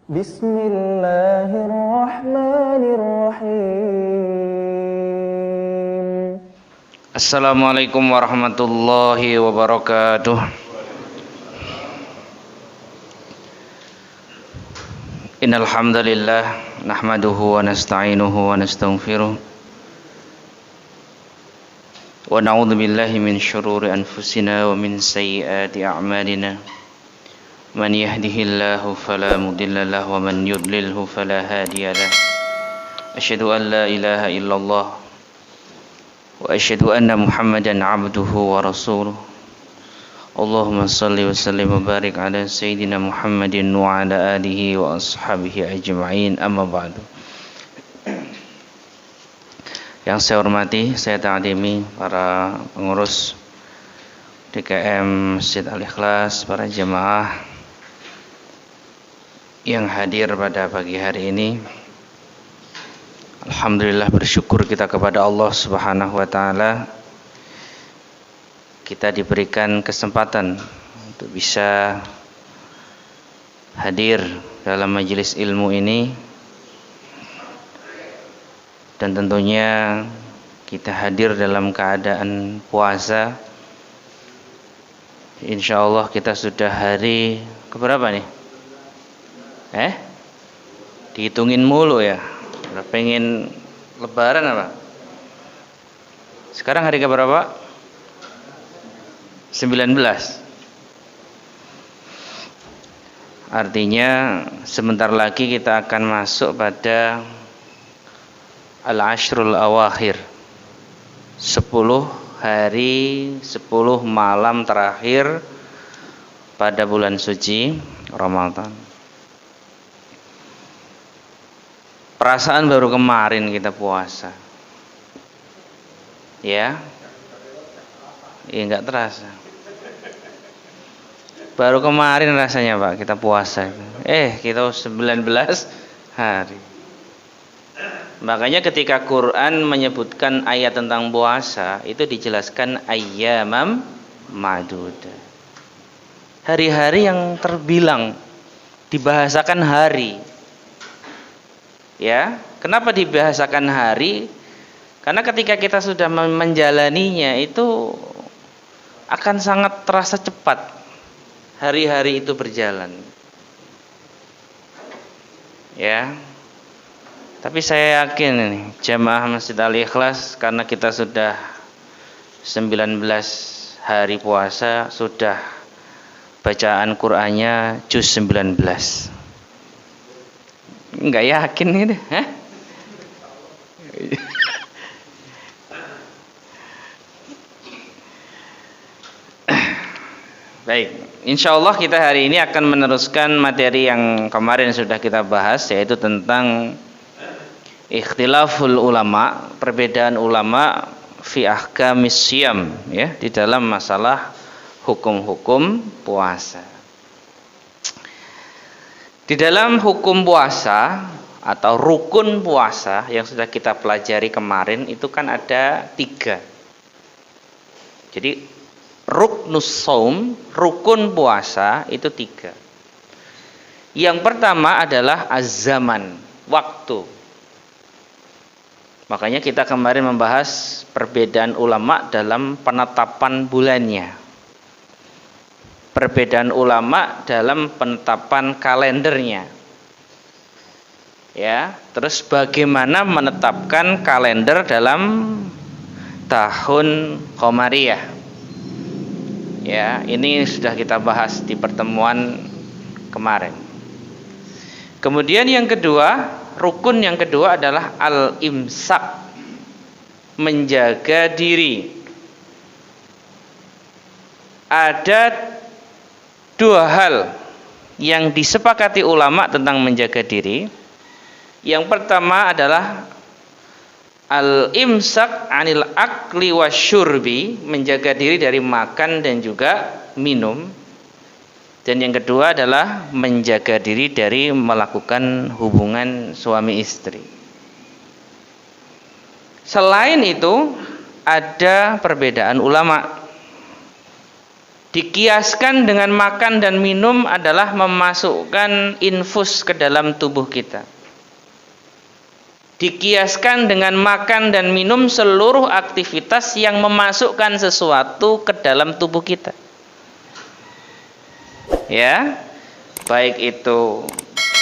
Bismillahirrahmanirrahim. Assalamualaikum warahmatullahi wabarakatuh. Innal hamdalillah nahmaduhu wa nasta'inuhu wa nastaghfiruh wa na'udzu billahi min syururi anfusina wa min sayyiati a'malina. Man yahdihillahu fala mudilla lahu wa man yudlilhu fala hadiya lahu. Asyhadu an la ilaha illallah wa asyhadu anna Muhammadan abduhu wa rasuluh. Allahumma salli wa sallim wa barik ala sayyidina Muhammadin wa ala alihi wa ashabihi ajma'in, amma ba'du. Yang saya hormati, saya ta'zimi para pengurus DKM Masjid Al-Ikhlas, para jemaah yang hadir pada pagi hari ini. Alhamdulillah, bersyukur kita kepada Allah Subhanahu wa taala, kita diberikan kesempatan untuk bisa hadir dalam majelis ilmu ini, dan tentunya kita hadir dalam keadaan puasa. Insyaallah kita sudah hari keberapa nih? Dihitungin mulu ya. Udah pengen lebaran apa? Sekarang hari keberapa? 19. Artinya sebentar lagi kita akan masuk pada Al-Ashrul Awakhir, 10 hari 10 malam terakhir pada bulan suci Ramadan. Perasaan baru kemarin kita puasa, ya enggak terasa. Baru kemarin rasanya Pak kita puasa. Kita 19 hari. Makanya ketika Quran menyebutkan ayat tentang puasa, itu dijelaskan ayyamam ma'dudah. Hari-hari yang terbilang, dibahasakan hari. Ya, kenapa dibahasakan hari? Karena ketika kita sudah menjalaninya itu akan sangat terasa cepat hari-hari itu berjalan. Ya. Tapi saya yakin ini jamaah Masjid Al-Ikhlas, karena kita sudah 19 hari puasa, sudah bacaan Qur'annya juz 19. Enggak yakin ini, Baik, insya Allah kita hari ini akan meneruskan materi yang kemarin sudah kita bahas, yaitu tentang ikhtilaful ulama, perbedaan ulama fi ahkamis syiyam, ya, di dalam masalah hukum-hukum puasa. Di dalam hukum puasa atau rukun puasa yang sudah kita pelajari kemarin itu kan ada 3. Jadi ruknus shaum, rukun puasa itu 3. Yang pertama adalah az-zaman, waktu. Makanya kita kemarin membahas perbedaan ulama dalam penetapan bulannya, perbedaan ulama dalam penetapan kalendernya, ya. Terus bagaimana menetapkan kalender dalam tahun Qamariyah, ya. Ini sudah kita bahas di pertemuan kemarin. Kemudian yang kedua, rukun yang kedua adalah al-imsak, menjaga diri. Ada 2 hal yang disepakati ulama tentang menjaga diri. Yang pertama adalah al-imsak anil akli wasyurbi, menjaga diri dari makan dan juga minum. Dan yang kedua adalah menjaga diri dari melakukan hubungan suami istri. Selain itu ada perbedaan ulama. Dikiaskan dengan makan dan minum adalah memasukkan infus ke dalam tubuh kita. Dikiaskan dengan makan dan minum seluruh aktivitas yang memasukkan sesuatu ke dalam tubuh kita. Ya, baik itu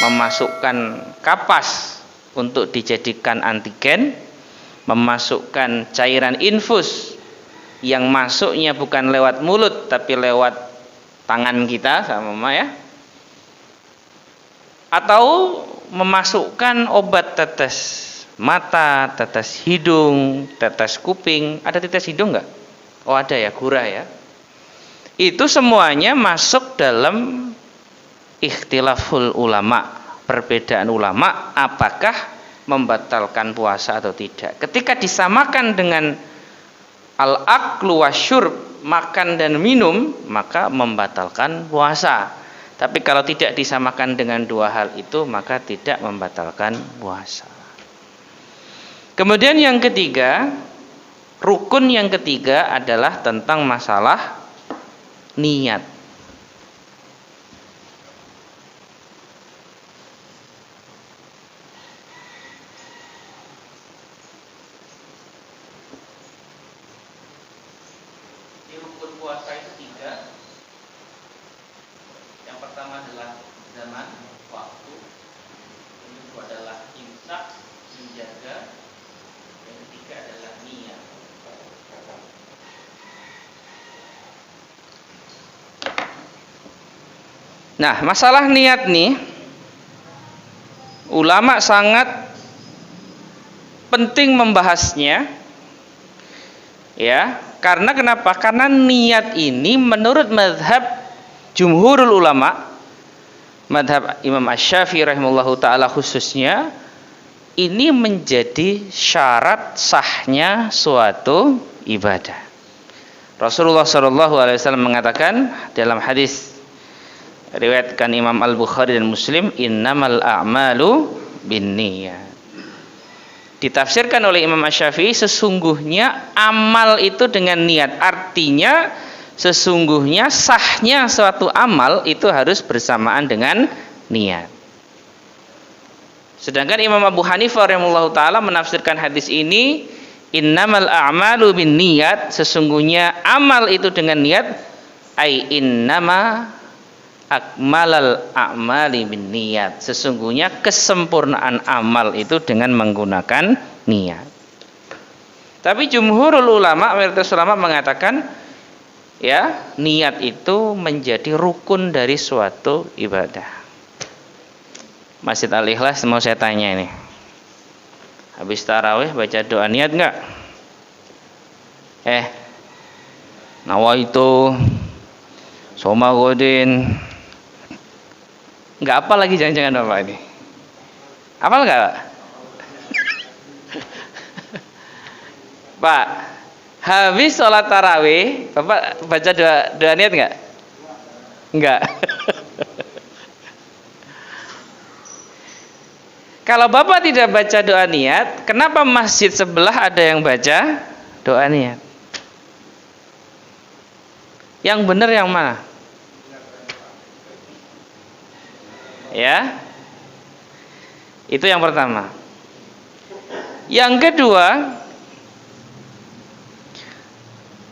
memasukkan kapas untuk dijadikan antigen, memasukkan cairan infus yang masuknya bukan lewat mulut tapi lewat tangan kita sama mama ya, atau memasukkan obat tetes mata, tetes hidung, tetes kuping. Ada tetes hidung nggak? Oh ada ya, gurah ya. Itu semuanya masuk dalam ikhtilaful ulama, perbedaan ulama apakah membatalkan puasa atau tidak. Ketika disamakan dengan al-aklu wasyurb, makan dan minum, maka membatalkan puasa. Tapi kalau tidak disamakan dengan dua hal itu, maka tidak membatalkan puasa. Kemudian yang ketiga, rukun yang ketiga adalah tentang masalah niat. Puasa itu tiga. Yang pertama adalah zaman, waktu. Yang kedua adalah imsak, menjaga. Yang ketiga adalah niat. Nah, masalah niat nih, ulama sangat penting membahasnya. Ya, karena kenapa? Karena niat ini menurut mazhab jumhurul ulama, mazhab Imam Asy-Syafi'i rahimahullahu taala khususnya, ini menjadi syarat sahnya suatu ibadah. Rasulullah SAW mengatakan dalam hadis riwayatkan Imam Al-Bukhari dan Muslim, innamal a'malu binniyat. Ditafsirkan oleh Imam Asy-Syafi'i, sesungguhnya amal itu dengan niat. Artinya sesungguhnya sahnya suatu amal itu harus bersamaan dengan niat. Sedangkan Imam Abu Hanifah rahimahullahu taala menafsirkan hadis ini, innamal a'malu binniyat, sesungguhnya amal itu dengan niat, ai innama akmalal a'mali binniyat, sesungguhnya kesempurnaan amal itu dengan menggunakan niat. Tapi jumhurul ulama, mayoritas ulama mengatakan ya, niat itu menjadi rukun dari suatu ibadah. Masjid Al-Ikhlas mau saya tanya ini, habis tarawih baca doa niat enggak? Nawaitu Soma Godin. Enggak apa lagi jangan-jangan Bapak ini. Hafal enggak, Pak? Pak, habis sholat tarawih, Bapak baca doa niat enggak? Enggak. Kalau Bapak tidak baca doa niat, kenapa masjid sebelah ada yang baca doa niat? Yang benar yang mana? Ya, itu yang pertama. Yang kedua,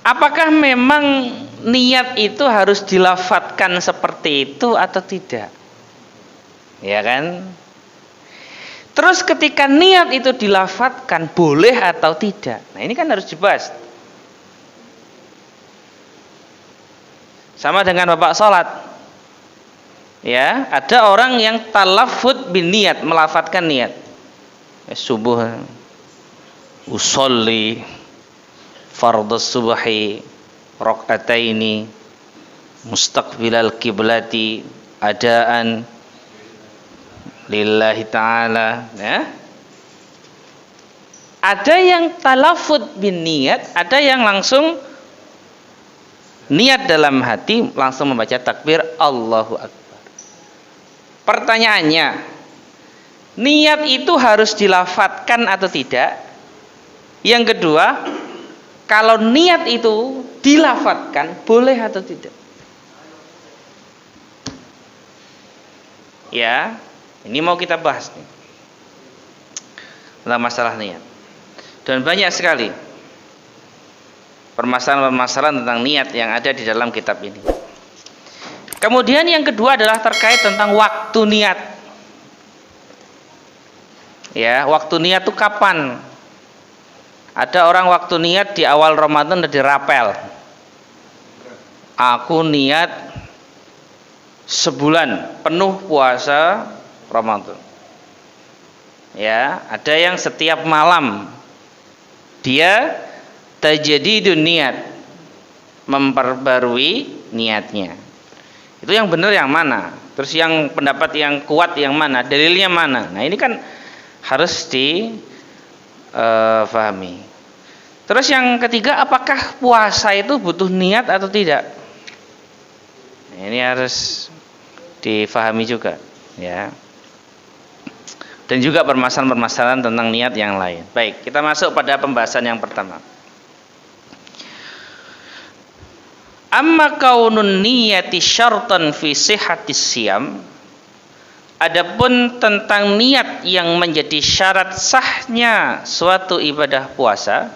apakah memang niat itu harus dilafadzkan seperti itu atau tidak? Ya kan? Terus ketika niat itu dilafadzkan, boleh atau tidak? Nah ini kan harus dibahas. Sama dengan Bapak sholat. Ya, ada orang yang talaffuz bin niat, melafadzkan niat. Subuh, usolli fardhus subhi rakaataini mustaqbilal kiblati adaan lillahi ta'ala, ya. Ada yang talaffuz bin niat, ada yang langsung niat dalam hati, langsung membaca takbir Allahu Akbar. Pertanyaannya, niat itu harus dilafadzkan atau tidak? Yang kedua, kalau niat itu dilafadzkan, boleh atau tidak? Ya, ini mau kita bahas nih tentang masalah niat. Dan banyak sekali permasalahan-permasalahan tentang niat yang ada di dalam kitab ini. Kemudian yang kedua adalah terkait tentang waktu niat. Ya, waktu niat itu kapan? Ada orang waktu niat di awal Ramadan udah dirapel. Aku niat sebulan penuh puasa Ramadan. Ya, ada yang setiap malam dia tajdidun niat, memperbarui niatnya. Itu yang benar yang mana? Terus yang pendapat yang kuat yang mana? Dalilnya mana? Nah, ini kan harus difahami. Terus yang ketiga, apakah puasa itu butuh niat atau tidak? Nah, ini harus difahami juga, ya. Dan juga permasalahan-permasalahan tentang niat yang lain. Baik, kita masuk pada pembahasan yang pertama. Amma kaunun niyati syartan fi sihhatis siyam. Adapun tentang niat yang menjadi syarat sahnya suatu ibadah puasa,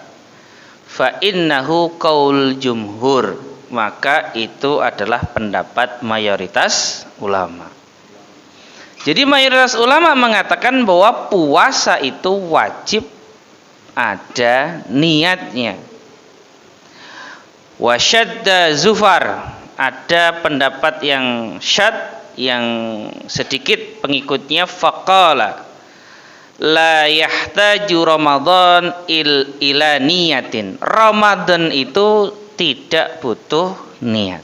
fa innahu qaul jumhur, maka itu adalah pendapat mayoritas ulama. Jadi mayoritas ulama mengatakan bahwa puasa itu wajib ada niatnya. Wa syadda zufar, ada pendapat yang syad, yang sedikit pengikutnya, faqala la yahtaju Ramadan ila niyatin. Ramadan itu tidak butuh niat.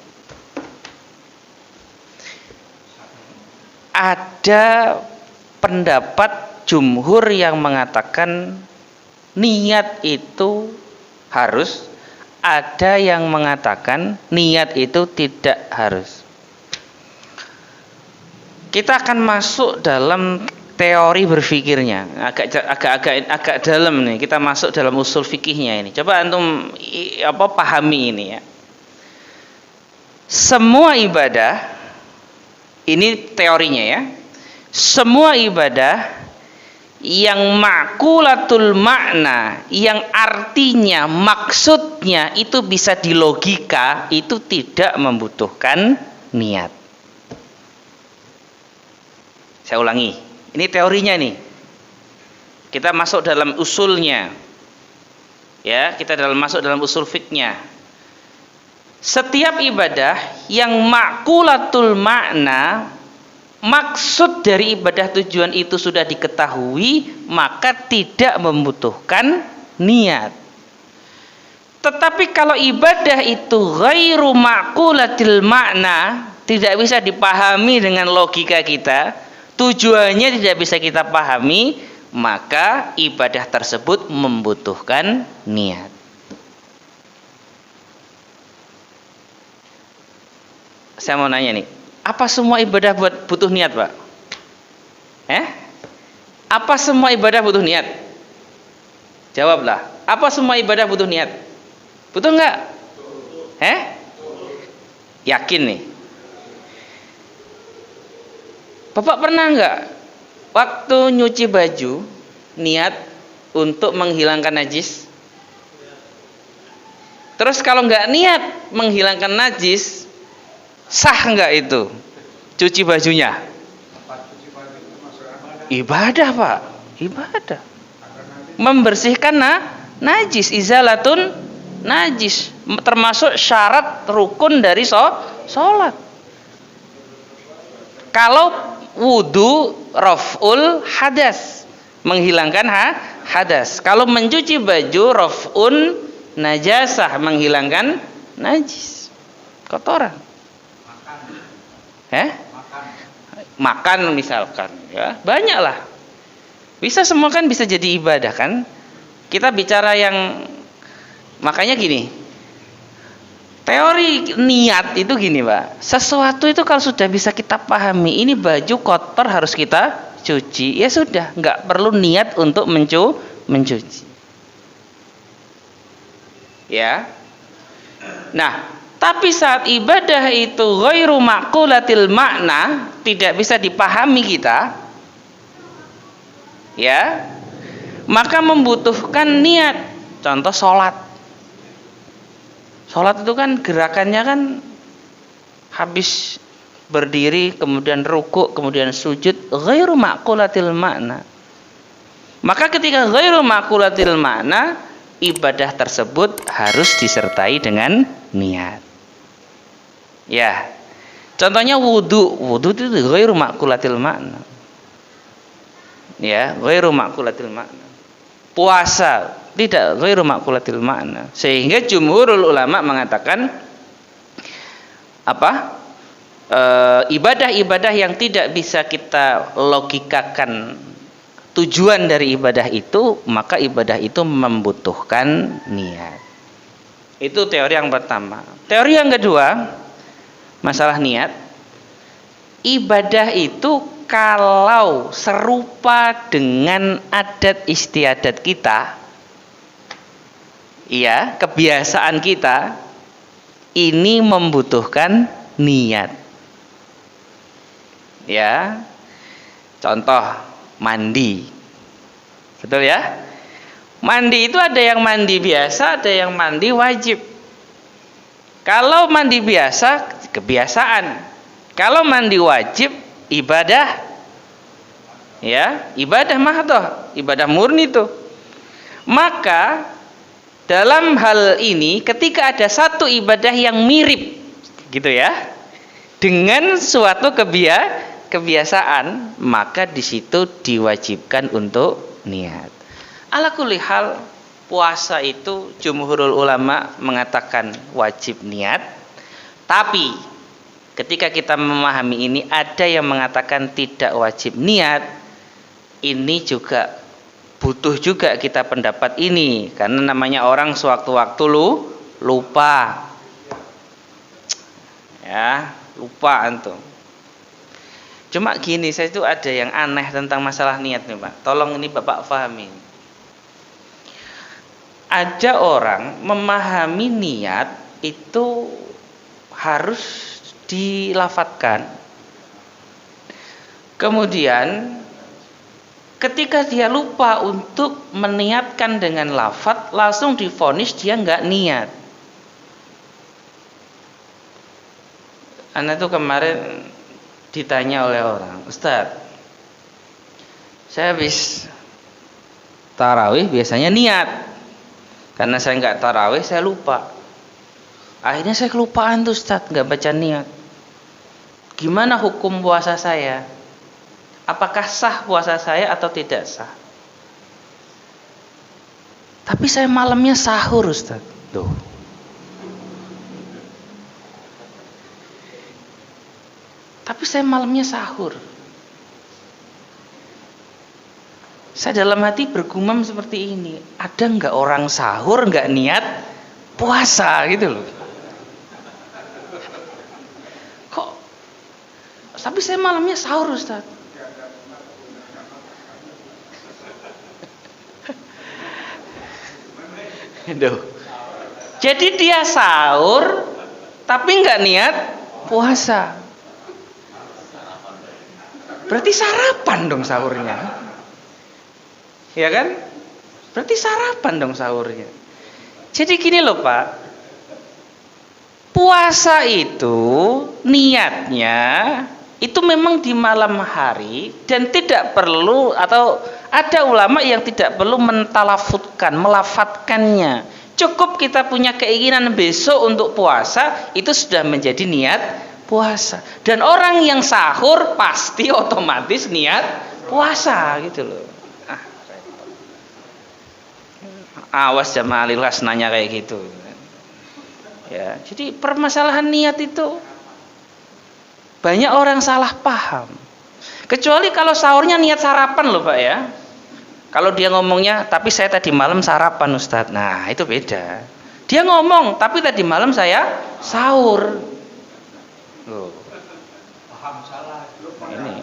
Ada pendapat jumhur yang mengatakan niat itu harus, ada yang mengatakan niat itu tidak harus. Kita akan masuk dalam teori berfikirnya, agak dalam nih. Kita masuk dalam usul fikihnya ini. Coba antum pahami ini ya. Semua ibadah, ini teorinya ya. Semua ibadah yang makulatul makna, yang artinya, maksudnya itu bisa dilogika, itu tidak membutuhkan niat. Saya ulangi, ini teorinya nih. Kita masuk dalam usulnya, ya, kita masuk dalam usul fiknya. Setiap ibadah yang makulatul makna, maksud dari ibadah tujuan itu sudah diketahui, maka tidak membutuhkan niat. Tetapi kalau ibadah itu ghairu maqulatil makna, tidak bisa dipahami dengan logika kita, tujuannya tidak bisa kita pahami, maka ibadah tersebut membutuhkan niat. Saya mau nanya nih, apa semua ibadah butuh niat, Pak? Apa semua ibadah butuh niat? Jawablah. Apa semua ibadah butuh niat? Butuh enggak? Yakin nih? Bapak pernah enggak waktu nyuci baju niat untuk menghilangkan najis? Terus kalau enggak niat menghilangkan najis, sah enggak itu cuci bajunya? Ibadah, Pak. Ibadah. Membersihkan najis, izalatun najis, termasuk syarat rukun dari sholat. Kalau wudu raf'ul hadas, menghilangkan hadas. Kalau mencuci baju raf'un najasah, menghilangkan najis, kotoran. Makan misalkan, ya, banyaklah. Bisa semua kan bisa jadi ibadah kan? Kita bicara yang, makanya gini. Teori niat itu gini, Pak. Sesuatu itu kalau sudah bisa kita pahami, ini baju kotor harus kita cuci, ya sudah, nggak perlu niat untuk mencuci. Ya. Nah, Tapi saat ibadah itu ghairu maqulatil makna, tidak bisa dipahami kita, ya, maka membutuhkan niat. Contoh sholat. Sholat itu kan gerakannya kan habis berdiri, kemudian rukuk, kemudian sujud, ghairu maqulatil makna. Maka ketika ghairu maqulatil makna, ibadah tersebut harus disertai dengan niat. Ya. Contohnya wudu. Wudu itu ghairu maqulatil makna. Ya, ghairu maqulatil makna. Puasa tidak ghairu maqulatil makna. Sehingga jumhurul ulama mengatakan apa? Ibadah-ibadah yang tidak bisa kita logikakan tujuan dari ibadah itu, maka ibadah itu membutuhkan niat. Itu teori yang pertama. Teori yang kedua, masalah niat. Ibadah itu kalau serupa dengan adat istiadat kita, iya, kebiasaan kita, ini membutuhkan niat. Ya, contoh mandi, betul ya? Mandi itu ada yang mandi biasa, ada yang mandi wajib. Kalau mandi biasa kebiasaan, kalau mandi wajib ibadah, ya, ibadah mahdhah, ibadah murni itu. Maka dalam hal ini ketika ada satu ibadah yang mirip, gitu ya, dengan suatu kebiasaan, maka di situ diwajibkan untuk niat. Ala kulli hal, puasa itu jumhurul ulama mengatakan wajib niat. Tapi ketika kita memahami ini, ada yang mengatakan tidak wajib niat. Ini juga butuh juga kita pendapat ini, karena namanya orang sewaktu-waktu lupa. Ya, lupa antum. Cuma gini, saya itu ada yang aneh tentang masalah niat nih, Pak. Tolong ini Bapak pahami. Ada orang memahami niat itu harus dilafatkan. Kemudian ketika dia lupa untuk meniatkan dengan lafaz, langsung divonis dia nggak niat. Anak tuh kemarin ditanya oleh orang, Ustadz, saya habis tarawih biasanya niat, karena saya nggak tarawih saya lupa. Akhirnya saya kelupaan tuh Ustadz, nggak baca niat. Gimana hukum puasa saya? Apakah sah puasa saya atau tidak sah? Tapi saya malamnya sahur Ustadz. Tuh. Tapi saya malamnya sahur. Saya dalam hati bergumam seperti ini. Ada nggak orang sahur nggak niat puasa gitu loh? Kok? Tapi saya malamnya sahur Ustaz. Jadi dia sahur tapi nggak niat puasa. Berarti sarapan dong sahurnya. Ya kan? Berarti sarapan dong sahurnya. Jadi gini loh Pak. Puasa itu niatnya itu memang di malam hari dan tidak perlu, atau ada ulama yang tidak perlu mentalafutkan, melafatkannya. Cukup kita punya keinginan besok untuk puasa, itu sudah menjadi niat puasa. Dan orang yang sahur pasti otomatis niat puasa gitu loh. Awas jamaah lilas nanya kayak gitu. Ya, jadi permasalahan niat itu banyak orang salah paham. Kecuali kalau sahurnya niat sarapan loh Pak ya. Kalau dia ngomongnya, tapi saya tadi malam sarapan Ustadz. Nah itu beda. Dia ngomong, tapi tadi malam saya sahur. Loh. Paham salah. Ini.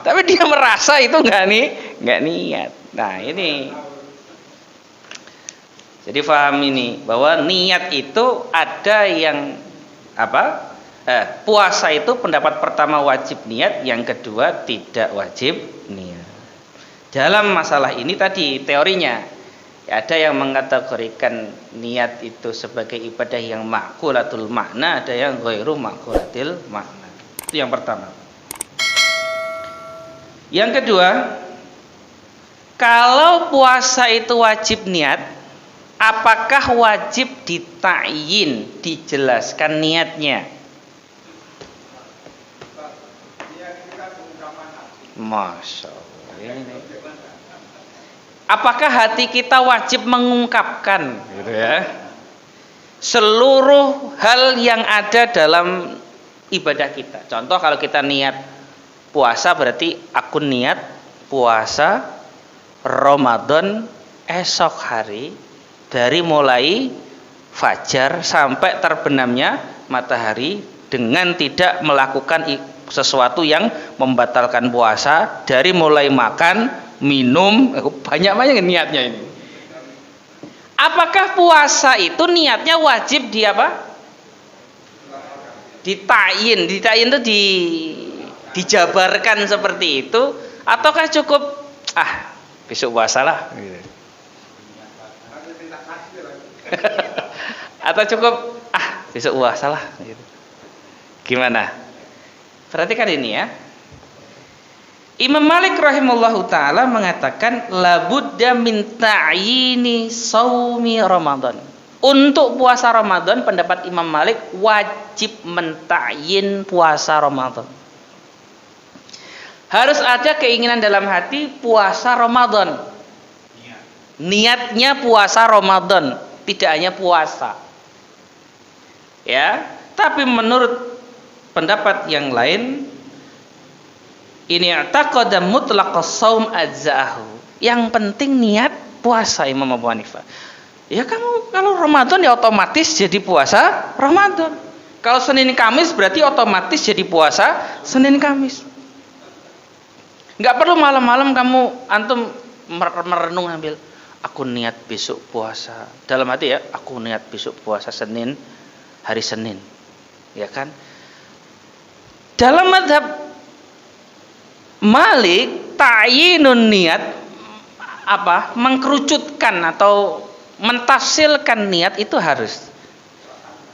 Tapi dia merasa itu nggak niat. Nah ini Jadi paham ini bahwa niat itu ada yang apa? Puasa itu pendapat pertama wajib niat, yang kedua tidak wajib niat. Dalam masalah ini tadi teorinya ada yang mengkategorikan niat itu sebagai ibadah yang ma'qulatul makna, ada yang ghairu ma'qulatil makna. Itu yang pertama. Yang kedua, kalau puasa itu wajib niat, apakah wajib ditakyin, dijelaskan niatnya? Masya Allah. Apakah hati kita wajib mengungkapkan, gitu ya, seluruh hal yang ada dalam ibadah kita? Contoh kalau kita niat puasa, berarti aku niat puasa Ramadan esok hari dari mulai fajar sampai terbenamnya matahari dengan tidak melakukan sesuatu yang membatalkan puasa, dari mulai makan, minum, banyak niatnya ini. Apakah puasa itu niatnya wajib di apa? Ditakyin itu dijabarkan seperti itu, ataukah cukup besok puasa lah gitu. Atau cukup besok puasa lah gitu. Gimana? Perhatikan ini ya. Imam Malik rahimahullahu taala mengatakan labudda min ta'yini shaumi Ramadan. Untuk puasa Ramadan, pendapat Imam Malik wajib mentakyin puasa Ramadan. Harus ada keinginan dalam hati puasa Ramadan. Niatnya puasa Ramadan, tidak hanya puasa. Ya, tapi menurut pendapat yang lain, ini i'taqada mutlaqas shaum ajza'ahu. Yang penting niat puasa Imam Abu Hanifah. Ya kamu kalau Ramadan ya otomatis jadi puasa Ramadan. Kalau Senin Kamis berarti otomatis jadi puasa Senin Kamis. Enggak perlu malam-malam kamu antum merenung ambil aku niat besok puasa. Dalam hati ya, aku niat besok puasa Senin, hari Senin. Ya kan? Dalam mazhab Malik, ta'yinun niat mengkerucutkan atau mentafsilkan niat itu harus.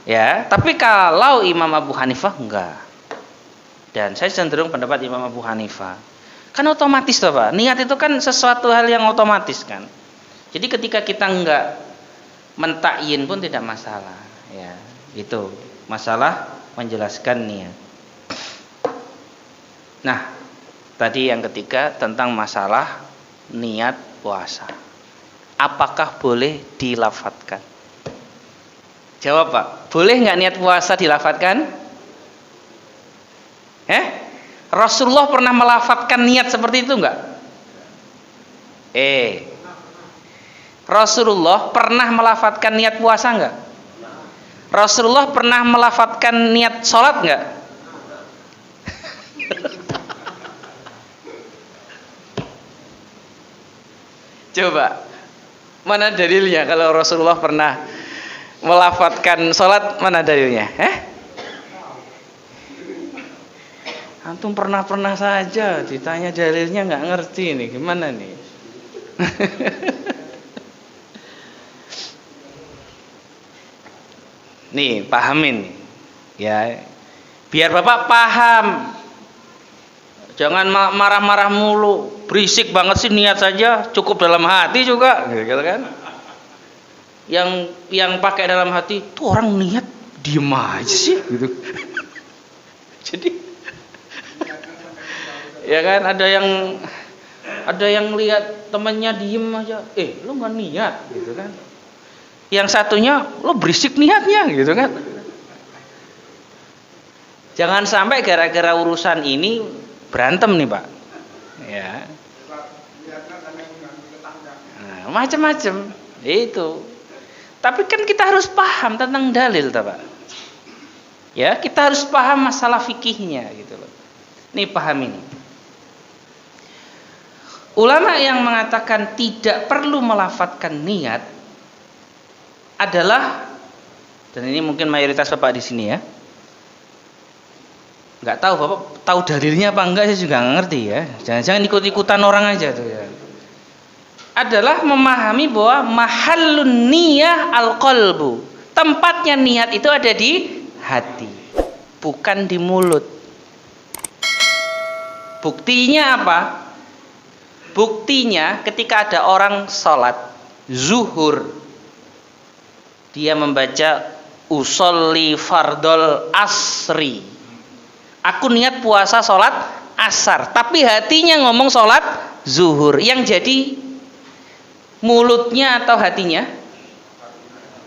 Ya, tapi kalau Imam Abu Hanifah enggak. Dan saya cenderung pendapat Imam Abu Hanifah. Kan otomatis toh, Pak. Niat itu kan sesuatu hal yang otomatis kan. Jadi ketika kita enggak mentakyin pun tidak masalah, ya. Itu masalah menjelaskan niat. Nah, tadi yang ketiga tentang masalah niat puasa. Apakah boleh dilafadzkan? Jawab Pak, boleh nggak niat puasa dilafadzkan? Rasulullah pernah melafadzkan niat seperti itu nggak? Rasulullah pernah melafadzkan niat puasa nggak? Rasulullah pernah melafadzkan niat sholat nggak? Coba, mana dalilnya kalau Rasulullah pernah melafadzkan sholat, mana dalilnya? Antum pernah saja ditanya dalilnya nggak ngerti nih, gimana nih? Nih, pahamin ya, biar Bapak paham. Jangan marah-marah mulu, berisik banget sih, niat saja cukup dalam hati juga, gitu kan? Yang pakai dalam hati tuh orang niat diem aja sih, gitu. Jadi, ya kan ada yang lihat temannya diem aja, lu nggak niat, gitu kan? Yang satunya lo berisik niatnya, gitu kan? Jangan sampai gara-gara urusan ini berantem nih Pak, ya. Nah, macam-macam itu. Tapi kan kita harus paham tentang dalil, Pak. Ya, kita harus paham masalah fikihnya, gitu loh. Nih paham ini. Ulama yang mengatakan tidak perlu melafadzkan niat, adalah, dan ini mungkin mayoritas Bapak di sini ya, nggak tahu Bapak tahu dalilnya apa enggak, saya juga nggak ngerti ya. Jangan-jangan ikut-ikutan orang aja tuh ya. Adalah memahami bahwa mahallun niyah al-qalbu. Tempatnya niat itu ada di hati, bukan di mulut. Buktinya apa? Buktinya ketika ada orang sholat zuhur, dia membaca usolli fardol asri. Aku niat puasa sholat asar, tapi hatinya ngomong sholat zuhur. Yang jadi mulutnya atau hatinya?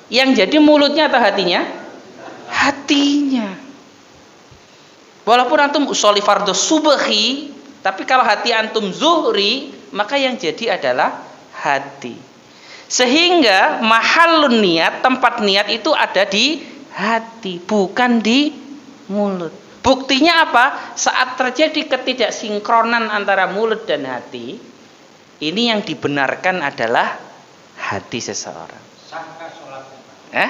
Yang jadi mulutnya atau hatinya? Hatinya. Walaupun antum usolli fardhu subhi, tapi kalau hati antum zuhri, maka yang jadi adalah hati. Sehingga mahallun niat, tempat niat itu ada di hati, bukan di mulut. Buktinya apa? Saat terjadi ketidaksinkronan antara mulut dan hati, ini yang dibenarkan adalah hati seseorang. Sahkah sholatnya?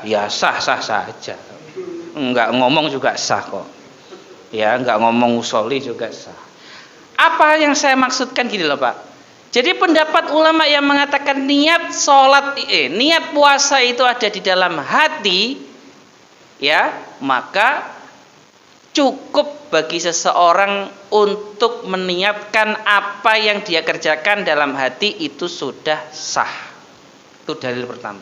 Ya sah saja. Enggak ngomong juga sah kok. Ya, enggak ngomong usolli juga sah. Apa yang saya maksudkan gini loh Pak. Jadi pendapat ulama yang mengatakan niat niat puasa itu ada di dalam hati, ya, maka cukup bagi seseorang untuk meniatkan apa yang dia kerjakan dalam hati itu sudah sah. Itu dalil pertama.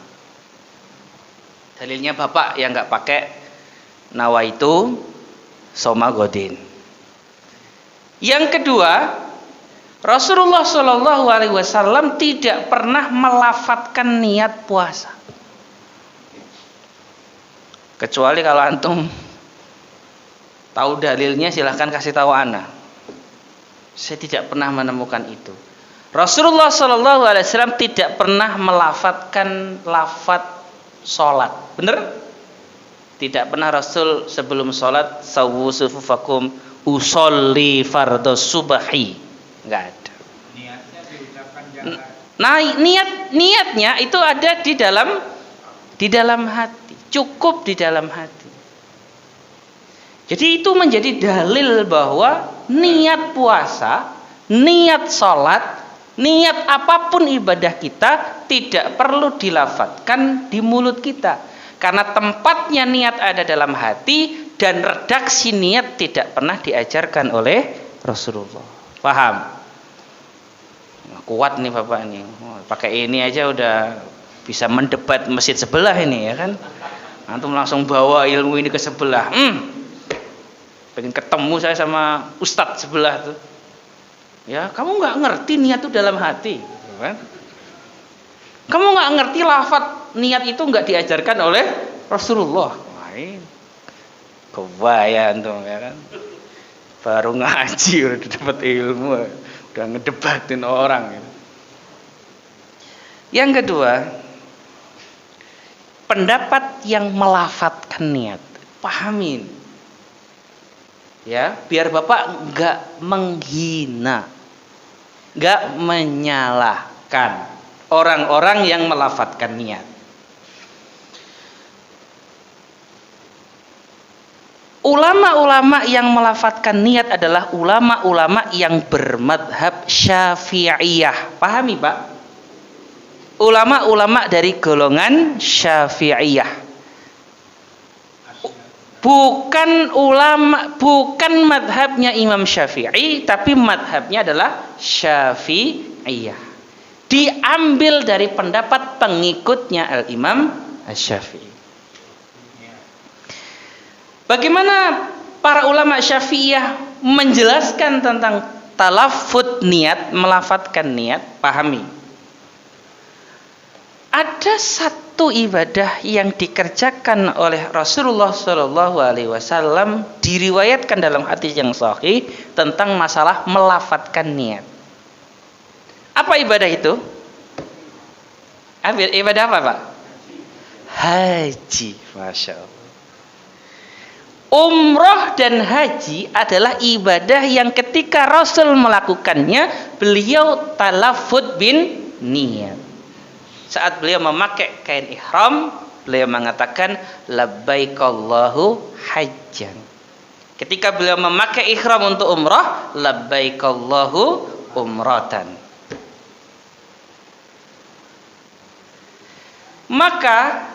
Dalilnya Bapak yang nggak pakai nawaitu soma godin. Yang kedua, Rasulullah Shallallahu Alaihi Wasallam tidak pernah melafatkan niat puasa, kecuali kalau antum tahu dalilnya silahkan kasih tahu ana. Saya tidak pernah menemukan itu. Rasulullah Shallallahu Alaihi Wasallam tidak pernah melafatkan lafat sholat. Bener? Tidak pernah Rasul sebelum sholat sawu sufufakum usolli fardhu subhi. Enggak ada. Niatnya diucapkan jangan. Nah, niatnya itu ada di dalam hati. Cukup di dalam hati. Jadi itu menjadi dalil bahwa niat puasa, niat sholat, niat apapun ibadah kita tidak perlu dilafatkan di mulut kita. Karena tempatnya niat ada dalam hati dan redaksi niat tidak pernah diajarkan oleh Rasulullah. Paham? Kuat nih Bapak ini. Pakai ini aja udah bisa mendebat masjid sebelah ini ya kan. Antum langsung bawa ilmu ini ke sebelah. Pengen ketemu saya sama ustadz sebelah tuh. Ya, kamu nggak ngerti niat itu dalam hati, kan? Kamu nggak ngerti lafaz niat itu nggak diajarkan oleh Rasulullah. Lain. Kebayang tuh, ya kan? Baru ngaji udah dapat ilmu, udah ngedebatin orang. Ya. Yang kedua, pendapat yang melafatkan niat, pahamin. Ya, biar Bapak enggak menghina, enggak menyalahkan orang-orang yang melafatkan niat. Ulama-ulama yang melafatkan niat adalah ulama-ulama yang bermadhab Syafi'iyah. Pahami Pak? Ulama-ulama dari golongan Syafi'iyah. Bukan madhabnya Imam Syafi'i, tapi madhabnya adalah Syafi'iyah. Diambil dari pendapat pengikutnya Al-Imam Syafi'i. Bagaimana para ulama Syafi'iyah menjelaskan tentang talaffuz niat, melafatkan niat? Pahami. Ada satu ibadah yang dikerjakan oleh Rasulullah Shallallahu Alaihi Wasallam diriwayatkan dalam hadis yang sahih tentang masalah melafatkan niat. Apa ibadah itu? Ibadah apa Pak? Haji, masya Allah. Umroh dan haji adalah ibadah yang ketika Rasul melakukannya beliau talaffuz bin niat. saat beliau memakai kain ihram, beliau mengatakan labbaikallahu hajjan. Ketika beliau memakai ihram untuk umrah, labbaikallahu umratan. Maka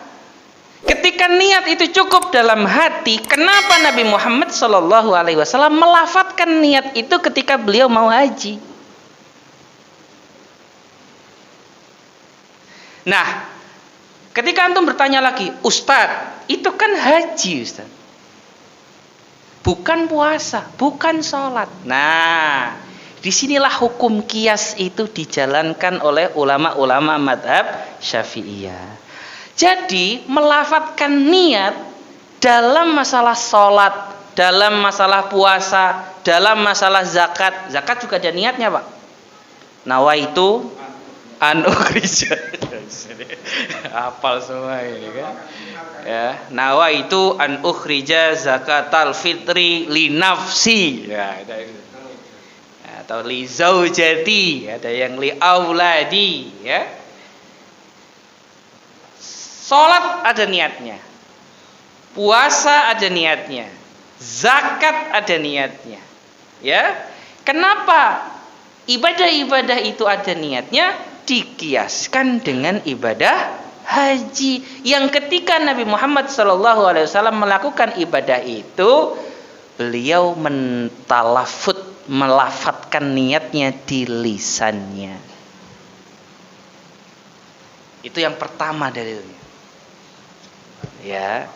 ketika niat itu cukup dalam hati, kenapa Nabi Muhammad SAW melafadzkan niat itu ketika beliau mau haji? Nah, ketika antum bertanya lagi, Ustadz, itu kan haji, Ustadz, bukan puasa, bukan sholat. Nah, disinilah hukum qiyas itu dijalankan oleh ulama-ulama madhab Syafi'iyah. Jadi melafadzkan niat dalam masalah sholat, dalam masalah puasa, dalam masalah zakat. Zakat juga ada niatnya, Pak. Nawaitu an ukhrija. Hafal semua ini kan. Ya, nawaitu an ukhrija zakatal fitri li nafsi. Ya, ada itu. Atau li zaujati, ada yang li auladi, ya. Salat ada niatnya. Puasa ada niatnya. Zakat ada niatnya. Ya. Kenapa ibadah-ibadah itu ada niatnya? Dikiaskan dengan ibadah haji yang ketika Nabi Muhammad SAW melakukan ibadah itu, beliau melafatkan niatnya di lisannya. Itu yang pertama dalilnya. Ya.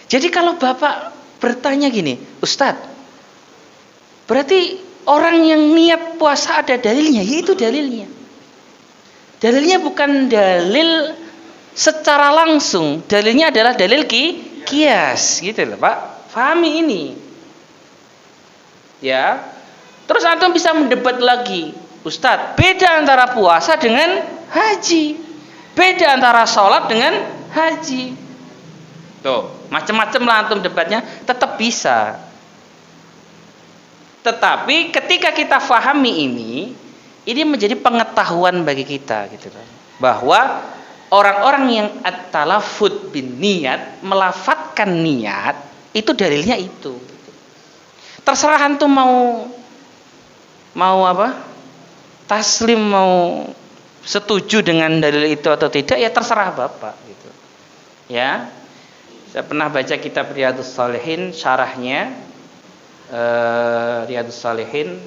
Jadi kalau Bapak bertanya gini, Ustadz, berarti orang yang niat puasa ada dalilnya? Ya, itu dalilnya. Dalilnya bukan dalil secara langsung, dalilnya adalah dalil qiyas, gitu loh, Pak. Fahami ini. Ya. Terus antum bisa mendebat lagi, Ustadz, beda antara puasa dengan haji, beda antara sholat dengan haji. Tuh, macam-macam lah antum debatnya, tetap bisa. Tetapi ketika kita fahami ini menjadi pengetahuan bagi kita, gitu loh, bahwa orang-orang yang at-talaffuz bin niat, melafatkan niat, itu dalilnya itu. Terserah antum mau apa? Taslim, mau setuju dengan dalil itu atau tidak, ya terserah Bapak, gitu. Ya. Saya pernah baca kitab Riyadhus Shalihin, syarahnya Riyadhus Shalihin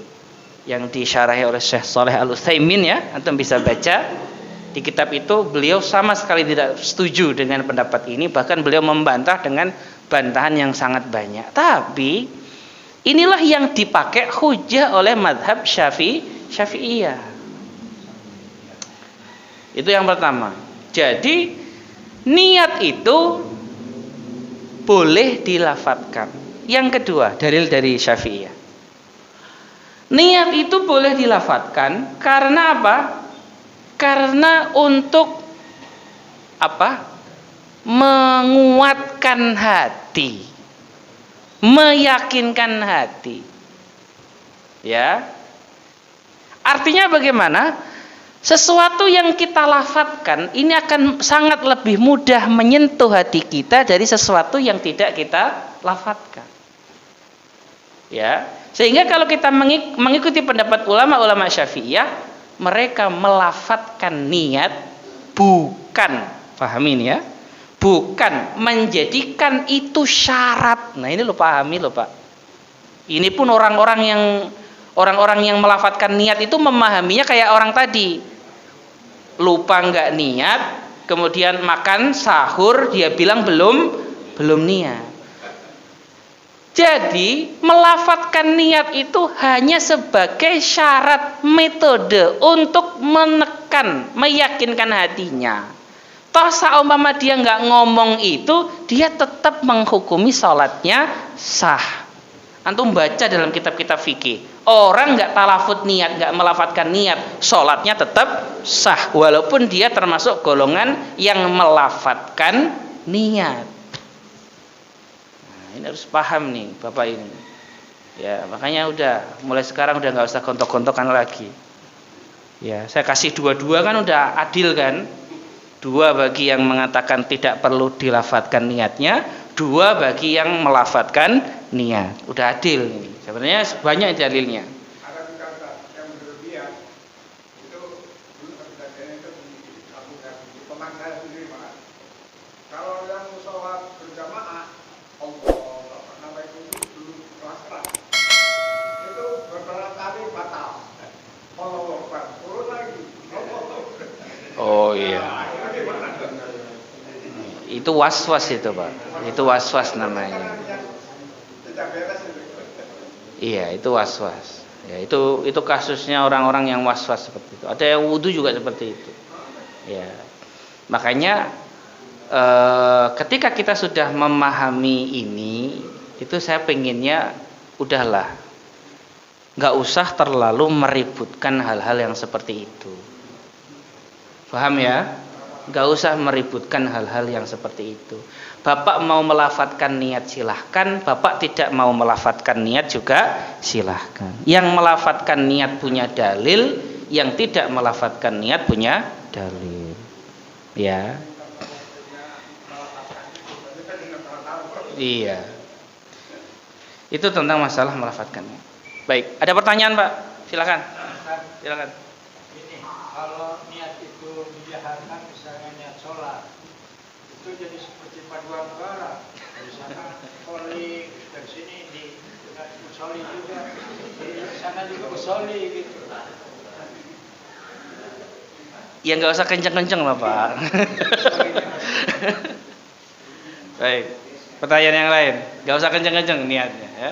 yang disyarahi oleh Syekh Shalih Al-Utsaimin, ya, antum bisa baca. Di kitab itu beliau sama sekali tidak setuju dengan pendapat ini, bahkan beliau membantah dengan bantahan yang sangat banyak. Tapi inilah yang dipakai hujah oleh madhab Syafi'iyah. Itu yang pertama. Jadi niat itu boleh dilafatkan. Yang kedua, dalil dari Syafi'iyah. Niat itu boleh dilafatkan karena apa? Karena untuk apa? Menguatkan hati, meyakinkan hati. Ya. Artinya bagaimana? Sesuatu yang kita lafadzkan ini akan sangat lebih mudah menyentuh hati kita dari sesuatu yang tidak kita lafadzkan. Ya, sehingga kalau kita mengikuti pendapat ulama-ulama Syafi'iyah, mereka melafadzkan niat bukan, pahami ini ya, bukan menjadikan itu syarat. Nah, ini lo pahami lo, Pak. Ini pun orang-orang yang melafadzkan niat itu memahaminya kayak orang tadi. Lupa nggak niat, kemudian makan sahur dia bilang belum niat. Jadi melafadzkan niat itu hanya sebagai syarat metode untuk menekan, meyakinkan hatinya. Toh saumpama dia nggak ngomong itu, dia tetap menghukumi sholatnya sah. Antum baca dalam kitab-kitab fikih, orang nggak talafut niat, nggak melafadzkan niat, sholatnya tetap sah walaupun dia termasuk golongan yang melafadzkan niat. Nah, ini harus paham nih Bapak ini. Ya, makanya mulai sekarang udah nggak usah gontok-gontokan lagi. Ya, saya kasih dua-dua kan udah adil kan? 2 bagi yang mengatakan tidak perlu dilafadzkan niatnya, 2 bagi yang melafadzkan niat. Udah adil ini. Sebenarnya banyak dalilnya. Ada dikata yang berlebihan itu dulu kejadiannya itu di Abu Dhabi, di teman saya sendiri Pak. Kalau yang sholat berjamaah, Allah namanya itu dulu kelas itu beberapa kali batal. Allah Akbar, turun lagi. Oh iya. Itu was-was itu, Pak. Itu was-was namanya. Tidak beres itu. Iya, itu was-was. Ya, itu kasusnya orang-orang yang was-was seperti itu. Ada yang wudu juga seperti itu. Ya. Makanya ketika kita sudah memahami ini, itu saya pengennya udahlah. Nggak usah terlalu meributkan hal-hal yang seperti itu. Paham ya? Nggak usah meributkan hal-hal yang seperti itu. Bapak mau melafadzkan niat silahkan, Bapak tidak mau melafadzkan niat juga silahkan. Yang melafadzkan niat punya dalil, yang tidak melafadzkan niat punya dalil. Ya. Iya. Itu tentang masalah melafadzkan. Baik, ada pertanyaan, Pak? Silakan. Silakan. Ini kalau niat itu dijaharkan, misalnya niat sholat, itu jadi seperti paduan suara. Dari sana koli, dari sini di usoli juga, di sana juga usoli gitu. Ya nggak usah kenceng-kenceng lah, Pak. Baik, pertanyaan yang lain. Nggak usah kenceng-kenceng niatnya, ya.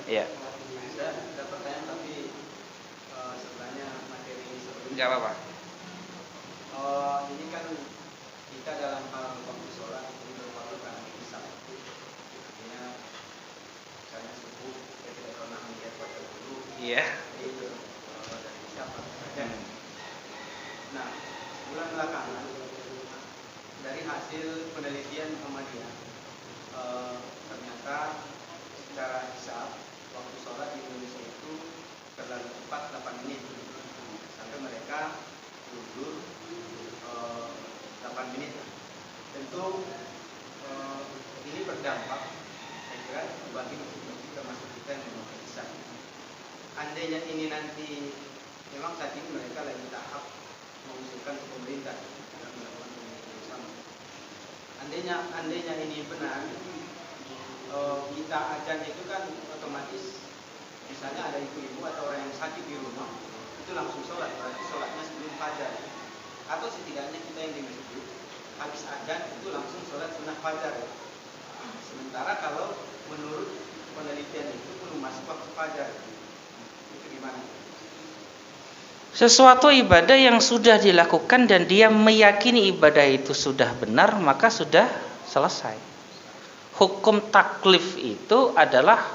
Iya. Ada pertanyaan tapi sebenarnya materi sebelumnya. Nggak apa-apa. Ini kan kita dalam hal waktu sholat ini merupakan karena hisab. Artinya misalnya subuh kita tidak pernah melihat wajah dulu. Iya. Itu dari hisab saja. Nah, bulan belakangan dari hasil penelitian Muhammadiyah ternyata secara hisab waktu sholat di Indonesia itu terlalu cepat 8 menit sampai mereka tidur 8 menit. Tentu ini berdampak saya kira bagi masjid termasuk kita yang memakai hisab. Andainya ini nanti memang saat ini mereka lagi tahap mengusulkan ke pemerintah dan melakukan penelitian bersama. Andainya ini benar, kita ajan itu kan otomatis misalnya ada ibu-ibu atau orang yang sakit di rumah itu langsung sholat, berarti sholatnya sebelum fajar, atau setidaknya kita yang di masjid habis ajan itu langsung sholat sunnah fajar. Sementara kalau menurut penelitian itu belum masuk waktu fajar, itu gimana? Sesuatu ibadah yang sudah dilakukan dan dia meyakini ibadah itu sudah benar, maka sudah selesai. Hukum taklif itu adalah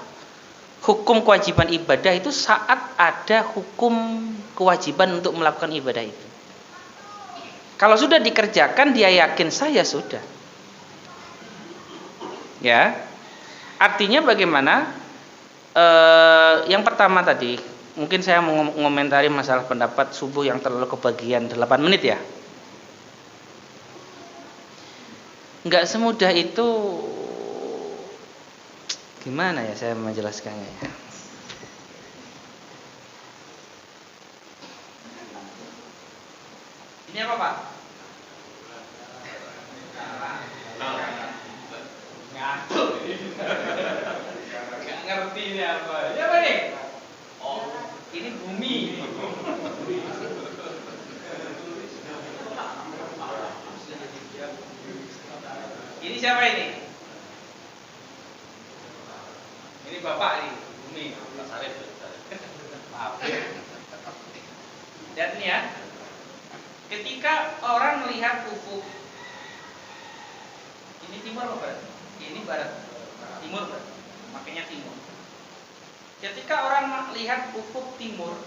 hukum kewajiban ibadah itu saat ada hukum kewajiban untuk melakukan ibadah itu. Kalau sudah dikerjakan, dia yakin saya sudah. Ya, artinya bagaimana? Yang pertama tadi, mungkin saya mengomentari masalah pendapat subuh yang terlalu kebagian 8 menit ya. Enggak semudah itu. Gimana ya saya menjelaskannya ya? Ini apa, Pak? Ngantuk. Enggak ngerti ini apa. Ini apa nih? Oh, ini bumi. Ini siapa ini? Ini Bapak nih, bumi. Maaf. Lihat nih ya. Ketika orang melihat ufuk, ini timur apa barat? Ini barat. Timur berarti. Makanya timur. Ketika orang melihat ufuk timur,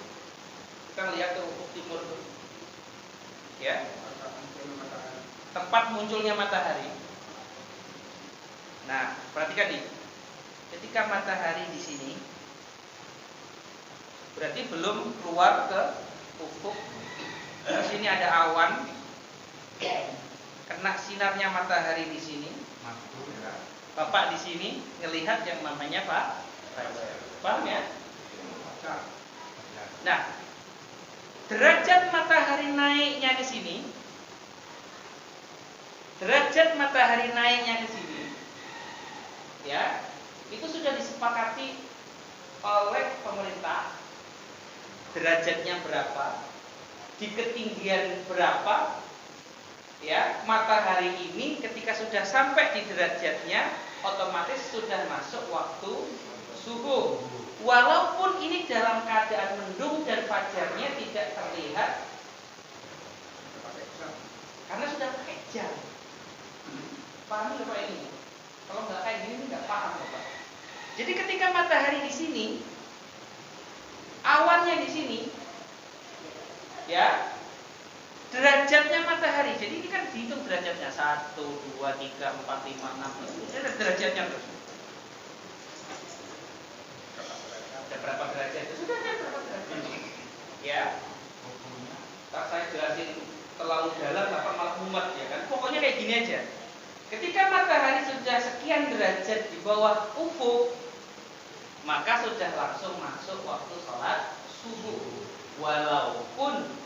kita lihat ke ufuk timur tuh, ya, tempat munculnya matahari. Nah, perhatikan nih. Ketika matahari di sini, berarti belum keluar ke ufuk. Di sini ada awan, Kena sinarnya matahari di sini. Bapak di sini ngelihat yang namanya fajar. Paham ya? Nah, derajat matahari naiknya ke sini. Derajat matahari naiknya ke sini. Ya, itu sudah disepakati oleh pemerintah. Derajatnya berapa? Di ketinggian berapa? Ya, matahari ini ketika sudah sampai di derajatnya otomatis sudah masuk waktu subuh. Walaupun ini dalam keadaan mendung dan fajarnya tidak terlihat karena sudah pakai jam. Paham Bapak ini? Kalau nggak kayak gini nggak paham Bapak. Jadi ketika matahari di sini, awannya di sini, ya. Derajatnya matahari, jadi ini kan dihitung derajatnya 1, 2, 3, 4, 5, 6 ini ada derajatnya terus. Ada berapa derajat? Sudah ada berapa derajat? Ya. Tak saya jelasin terlalu dalam, apa malah mumet ya kan? Pokoknya kayak gini aja. Ketika matahari sudah sekian derajat di bawah ufuk, maka sudah langsung masuk waktu sholat subuh. Walaupun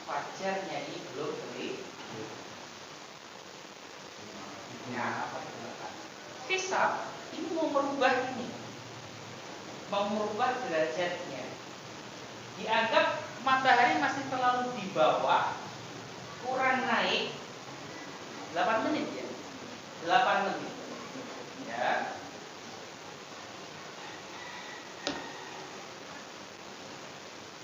fajarnya ini belum terbit. Ya, hisab ini mau merubah ini, mau merubah derajatnya. Dianggap matahari masih terlalu di bawah, kurang naik 8 menit ya, 8 menit. Ya.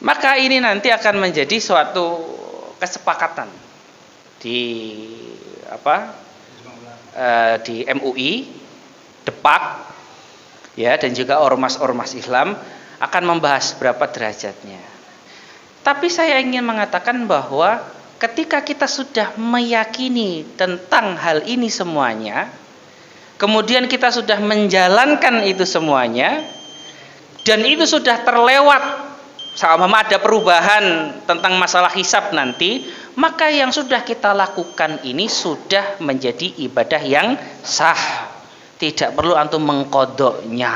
Maka ini nanti akan menjadi suatu kesepakatan di di MUI, Depak, ya, dan juga ormas-ormas Islam akan membahas berapa derajatnya. Tapi saya ingin mengatakan bahwa ketika kita sudah meyakini tentang hal ini semuanya, kemudian kita sudah menjalankan itu semuanya, dan itu sudah terlewat, sama ada perubahan tentang masalah hisab nanti, maka yang sudah kita lakukan ini sudah menjadi ibadah yang sah. Tidak perlu antum mengkodoknya.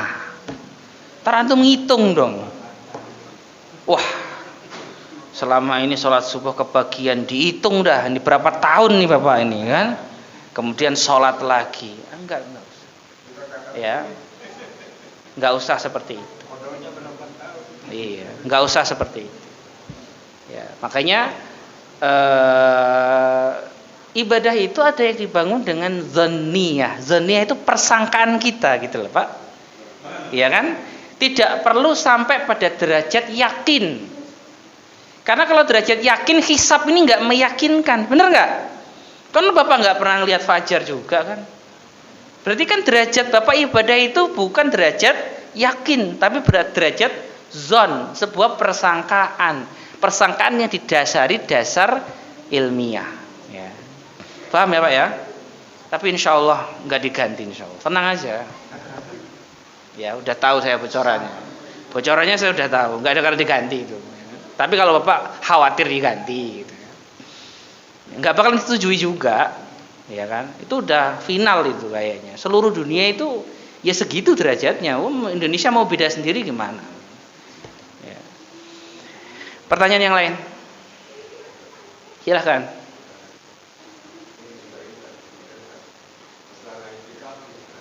Ntar antum ngitung dong. Wah, selama ini sholat subuh kebagian, dihitung dah, ini berapa tahun nih Bapak ini kan. Kemudian sholat lagi. Enggak usah. Ya, enggak usah seperti itu. Iya, nggak usah seperti itu. Ya, makanya ibadah itu ada yang dibangun dengan dzanniyah. Dzanniyah itu persangkaan kita, gitu loh Pak. Iya kan? Tidak perlu sampai pada derajat yakin. Karena kalau derajat yakin, hisab ini nggak meyakinkan, bener nggak? Kan Bapak nggak pernah lihat fajar juga kan? Berarti kan derajat Bapak ibadah itu bukan derajat yakin, tapi derajat zon, sebuah persangkaan yang didasari dasar ilmiah. Ya. Paham ya Pak ya? Tapi insya Allah nggak diganti, insya Allah. Tenang aja. Ya, udah tahu saya bocorannya. Bocorannya saya udah tahu, nggak ada karena diganti itu. Tapi kalau Bapak khawatir diganti, gitu. Nggak bakal disetujui juga, ya kan? Itu udah final itu kayaknya. Seluruh dunia itu ya segitu derajatnya. Indonesia mau beda sendiri gimana? Pertanyaan yang lain, silahkan.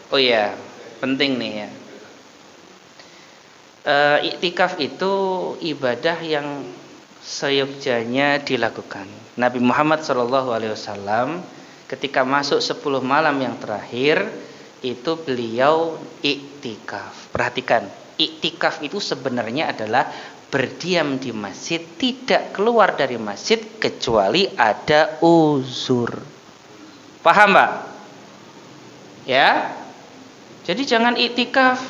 Oh iya, penting nih ya. Iktikaf itu ibadah yang seyogyanya dilakukan. Nabi Muhammad SAW ketika masuk 10 malam yang terakhir itu beliau iktikaf. Perhatikan, iktikaf itu sebenarnya adalah berdiam di masjid, tidak keluar dari masjid kecuali ada uzur. Paham Pak? Ya. Jadi jangan iktikaf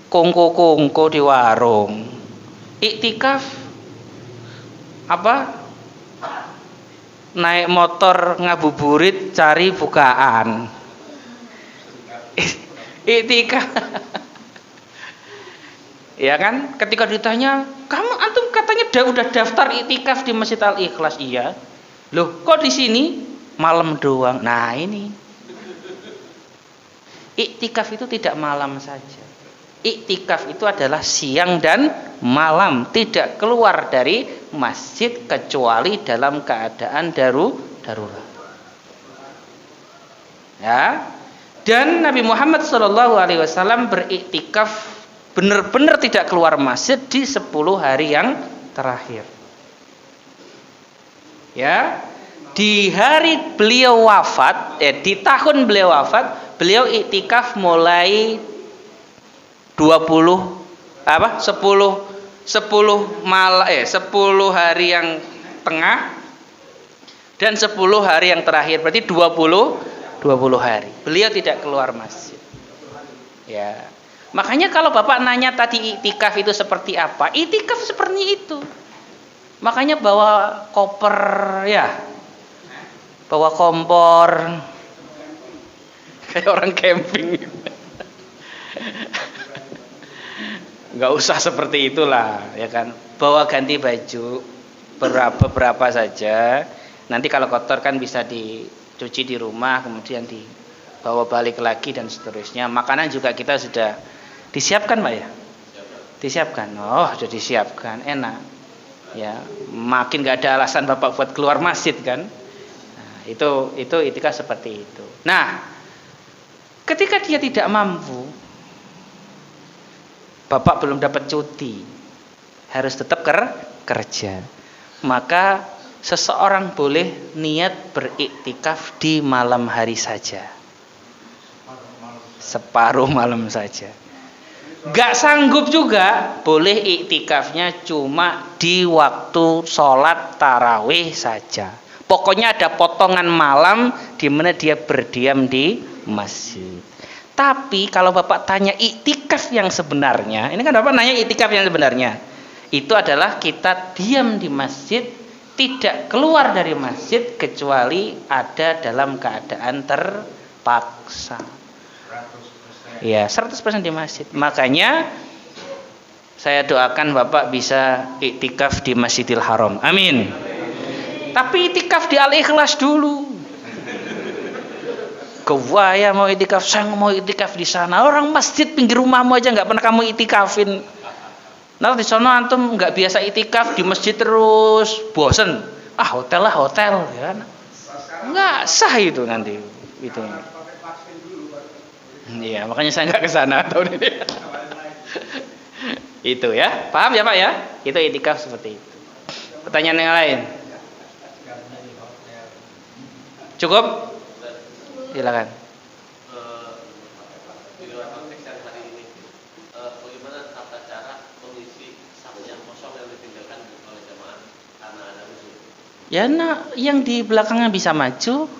kongko-kongko di warung. Iktikaf apa? Naik motor ngabuburit cari bukaan. Iktikaf. Ya kan, ketika ditanya, kamu antum katanya udah daftar iktikaf di Masjid Al-Ikhlas. Iya. Loh, kok di sini malam doang? Nah, ini. Iktikaf itu tidak malam saja. Iktikaf itu adalah siang dan malam, tidak keluar dari masjid kecuali dalam keadaan darurat. Ya. Dan Nabi Muhammad SAW beriktikaf benar-benar tidak keluar masjid di 10 hari yang terakhir. Ya, di hari beliau wafat, di tahun beliau wafat, beliau iktikaf mulai 10 hari yang tengah dan 10 hari yang terakhir, berarti 20 hari. Beliau tidak keluar masjid. Ya. Makanya kalau Bapak nanya tadi iktikaf itu seperti apa? Iktikaf seperti itu. Makanya bawa koper ya. Bawa kompor. Kayak orang camping. Enggak usah seperti itulah, ya kan. Bawa ganti baju beberapa saja. Nanti kalau kotor kan bisa dicuci di rumah, kemudian dibawa balik lagi dan seterusnya. Makanan juga kita sudah disiapkan, Pak ya? Disiapkan. Oh, sudah disiapkan, enak. Ya, makin nggak ada alasan Bapak buat keluar masjid kan? Nah, itu iktikaf seperti itu. Nah, ketika dia tidak mampu, Bapak belum dapat cuti, harus tetap kerja, maka seseorang boleh niat beriktikaf di malam hari saja, separuh malam saja. Gak sanggup juga, boleh iktikafnya cuma di waktu sholat tarawih saja. Pokoknya ada potongan malam di mana dia berdiam di masjid. Tapi kalau Bapak tanya iktikaf yang sebenarnya, ini kan Bapak nanya iktikaf yang sebenarnya, itu adalah kita diam di masjid, tidak keluar dari masjid kecuali ada dalam keadaan terpaksa. Ya, 100% di masjid. Makanya saya doakan Bapak bisa iktikaf di Masjidil Haram. Amin. Tapi iktikaf di Al-Ikhlas dulu. Kewaya mau iktikaf, saya mau iktikaf di sana. Orang masjid pinggir rumahmu aja nggak pernah kamu iktikafin. Nah di sana antum nggak biasa iktikaf di masjid terus, bosen. Ah hotel lah hotel, ya kan? Nggak sah itu nanti itu. Iya, makanya saya nggak ke sana tahun ini. Itu ya, paham ya Pak ya? Itu iktikaf seperti itu. Pertanyaan yang lain? Cukup? Silakan. Di luar konteks yang hari ini, bagaimana tata cara mengisi saf yang kosong yang ditinggalkan oleh jamaah karena ada musuh? Ya, nah, yang di belakangnya bisa maju.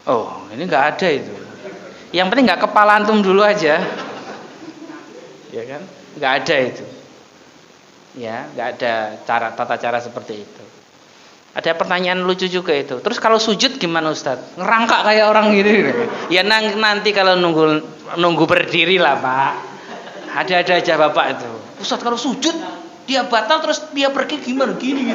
Oh, ini nggak ada itu. Yang penting nggak kepala antum dulu aja, ya kan? Nggak ada itu. Ya, nggak ada tata cara seperti itu. Ada pertanyaan lucu juga itu. Terus kalau sujud gimana Ustadz? Ngerangkak kayak orang gini. Ya nanti kalau nunggu berdiri lah Pak. Ada aja Bapak itu. Ustadz kalau sujud dia batal terus dia pergi gimana? Gini.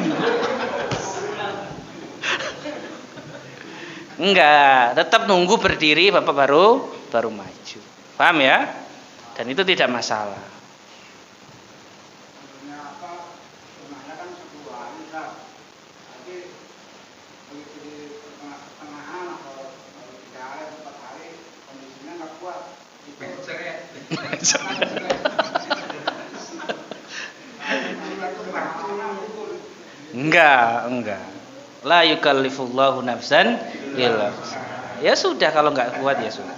Enggak, tetap nunggu berdiri Bapak baru maju. Paham ya? Dan itu tidak masalah. Sebenarnya sebenarnya kan 10 hari kan. Nanti begitu di pertengahan atau 3 hari atau 4 hari kondisinya nggak kuat. Itu cerai. Enggak. La yukallifullahu nafsan illa. Ya sudah kalau nggak kuat ya sudah.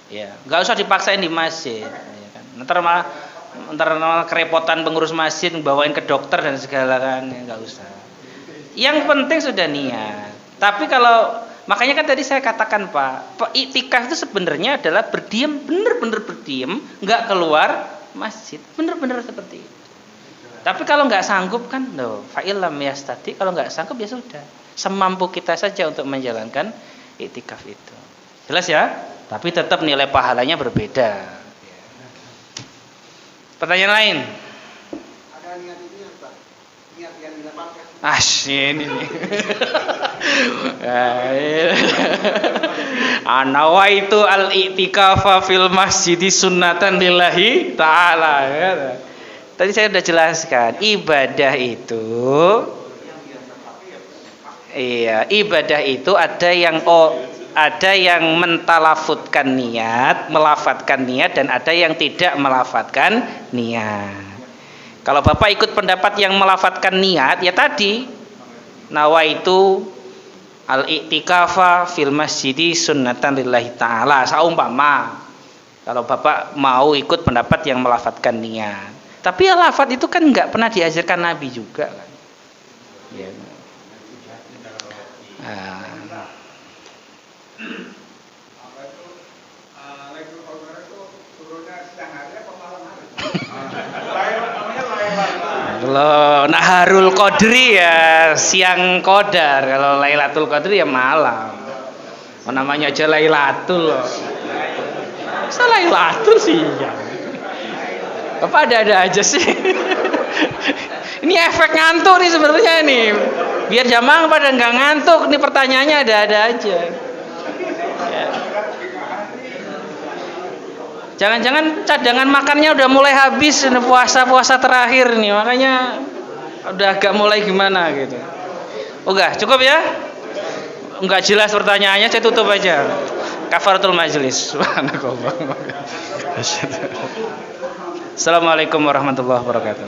Ya, nggak usah dipaksain di masjid. Ya kan? Ntar malah kerepotan pengurus masjid bawain ke dokter dan segala kan, ya, nggak usah. Yang penting sudah niat. Tapi kalau makanya kan tadi saya katakan Pak, iktikaf itu sebenarnya adalah berdiam, benar-benar berdiam, nggak keluar masjid, benar-benar seperti itu. Tapi kalau nggak sanggup kan, fa'ilam yastati, kalau nggak sanggup ya sudah, semampu kita saja untuk menjalankan iktikaf itu. Jelas ya? Tapi tetap nilai pahalanya berbeda. Pertanyaan lain? Ada niat itu ya Pak? Niat Ini nih. Nawaitu al-i'tikafa fil masjidi sunnatan lillahi ta'ala. Tadi saya sudah jelaskan, ibadah itu ibadah itu ada yang mentalafutkan niat, melafatkan niat, dan ada yang tidak melafatkan niat. Kalau Bapak ikut pendapat yang melafatkan niat, ya tadi nawaitu al-i'tikafa fil masjidi sunnatan lillahi ta'ala. Saumpama kalau Bapak mau ikut pendapat yang melafatkan niat. Tapi ya lafaz itu kan nggak pernah diajarkan Nabi juga kan. Ya. Lailatul Qadar itu turunnya siang hari apa malam hari? Kalau Naharul Qadri ya siang Qadar, kalau Lailatul Qadri ya malam. Namanya aja Lailatul loh. Masa Lailatul siang? Apa ada aja sih? Ini efek ngantuk nih sebenarnya nih. Biar jamaah pada nggak ngantuk, nih pertanyaannya ada aja. Ya. Jangan-jangan cadangan makannya udah mulai habis, puasa terakhir nih, makanya udah agak mulai gimana gitu. Udah cukup ya? Enggak jelas pertanyaannya, saya tutup aja. Kafaratul majlis. Subhanallah. Assalamualaikum warahmatullahi wabarakatuh.